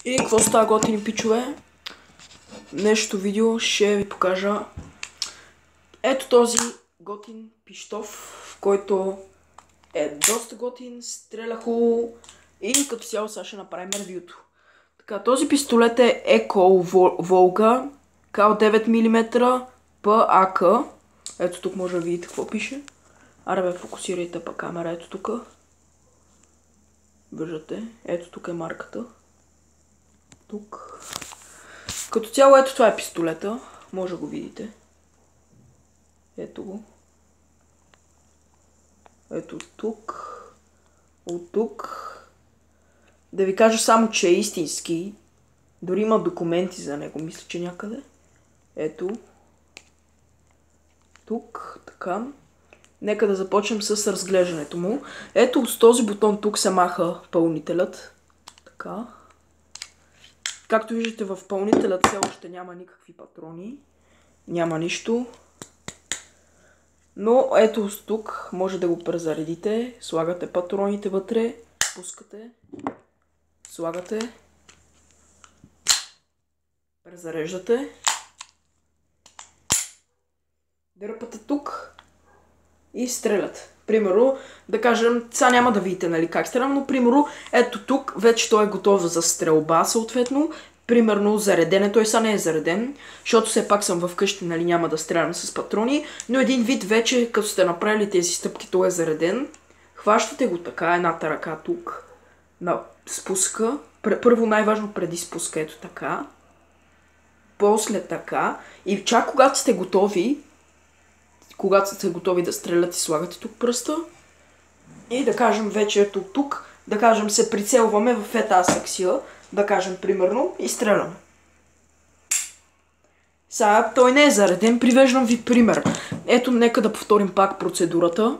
И какво става, готини пичове? Днешното видео ще ви покажа ето този готин пищов, в който е доста готин, стреля хубаво и като цяло сега ще направим ревюто. Така, този пистолет е Еко Волга, кал 9 мм, ПАК. Ето тук може да видите какво пише. Аре бе, фокусирайте па камера, ето тук. Виждате, ето тук е марката. Тук. Като цяло ето това е пистолета. Може да го видите. Ето го. Ето тук. От тук. Да ви кажа само, че е истински. Дори има документи за него, мисля, че някъде. Ето. Тук, така. Нека да започнем с разглеждането му. Ето с този бутон тук се маха пълнителят. Така. Както виждате, в пълнителят все още няма никакви патрони. Няма нищо. Но ето тук може да го презаредите. Слагате патроните вътре. Пускате. Слагате. Презареждате. Дърпате тук. И стрелят. Примерно, да кажем, сега няма да видите, нали, как стрелям, но примерно, ето тук, вече той е готов за стрелба, съответно. Примерно, зареден, той сега не е зареден, защото все пак съм вкъщи, нали, няма да стрелям с патрони, но един вид вече, като сте направили тези стъпки, той е зареден. Хващате го така, едната ръка тук, на спуска. Първо най-важно преди спуска, ето така. После така. И чак когато сте готови, да стрелят и слагате тук пръста. И да кажем вече ето тук, да кажем се прицелваме в тази секция, да кажем примерно и стреляме. Сега той не е зареден, привеждам ви пример. Ето нека да повторим пак процедурата.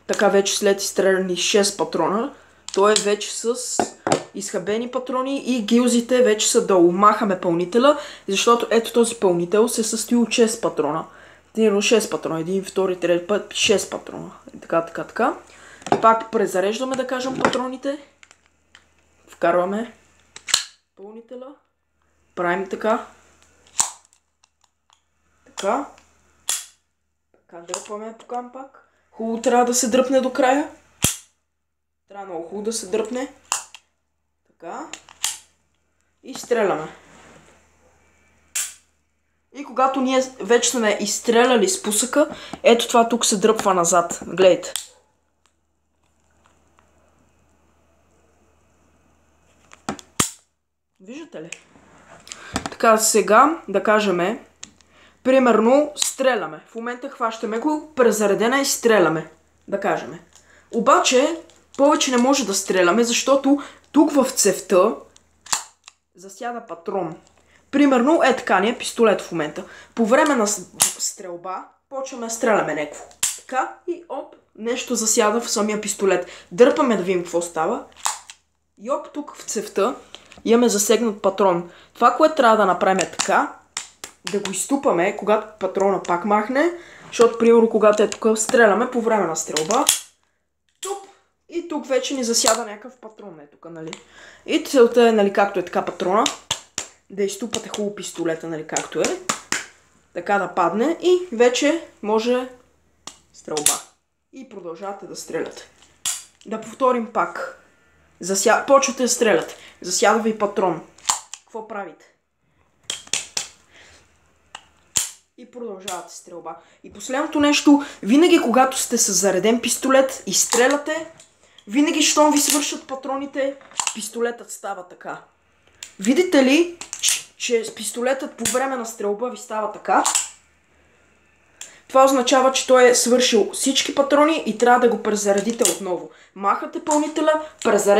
Така вече след изстреляни 6 патрона, той е вече с изхабени патрони и гилзите вече са долу. Махаме пълнителя, защото ето този пълнител се състои от 6 патрона. 6 патрона, един, втори, трети път, 6 патрона. Така. Пак презареждаме, да кажем, патроните. Вкарваме пълнителя. Правим така. Така, дръпваме по кампак. Хубаво трябва да се дръпне до края. Трябва много хубаво да се дръпне. Така. И стреляме. И когато ние вече сме изстреляли спусъка, ето това тук се дръпва назад. Гледайте. Виждате ли? Така, сега да кажем, примерно стреляме. В момента хващаме го, презаредена и стреляме. Да кажем. Обаче, повече не може да стреляме, защото тук в цевта засяда патрон. Примерно е така ни е пистолет в момента. По време на стрелба почваме да стреляме някакво. Така и оп, нещо засяда в самия пистолет. Дърпаме да видим какво става. И оп, тук в цевта имаме засегнат патрон. Това, което трябва да направим е така, да го изтупаме, когато патрона пак махне, защото примерно когато е тук стреляме по време на стрелба. Туп, и тук вече ни засяда някакъв патрон. Е тук, нали? И целта е, нали, както е така патрона, да изтупате хубаво пистолета, нали, както е. Така да падне и вече може стрелба. И продължавате да стреляте. Да повторим пак. Почвате да стреляте. Засяда ви патрон. Какво правите? И продължавате стрелба. И последното нещо, винаги когато сте с зареден пистолет и стреляте, винаги щом ви свършат патроните, пистолетът става така. Видите ли, че с пистолетът по време на стрелба ви става така? Това означава, че той е свършил всички патрони и трябва да го презаредите отново. Махате пълнителя, презареждате.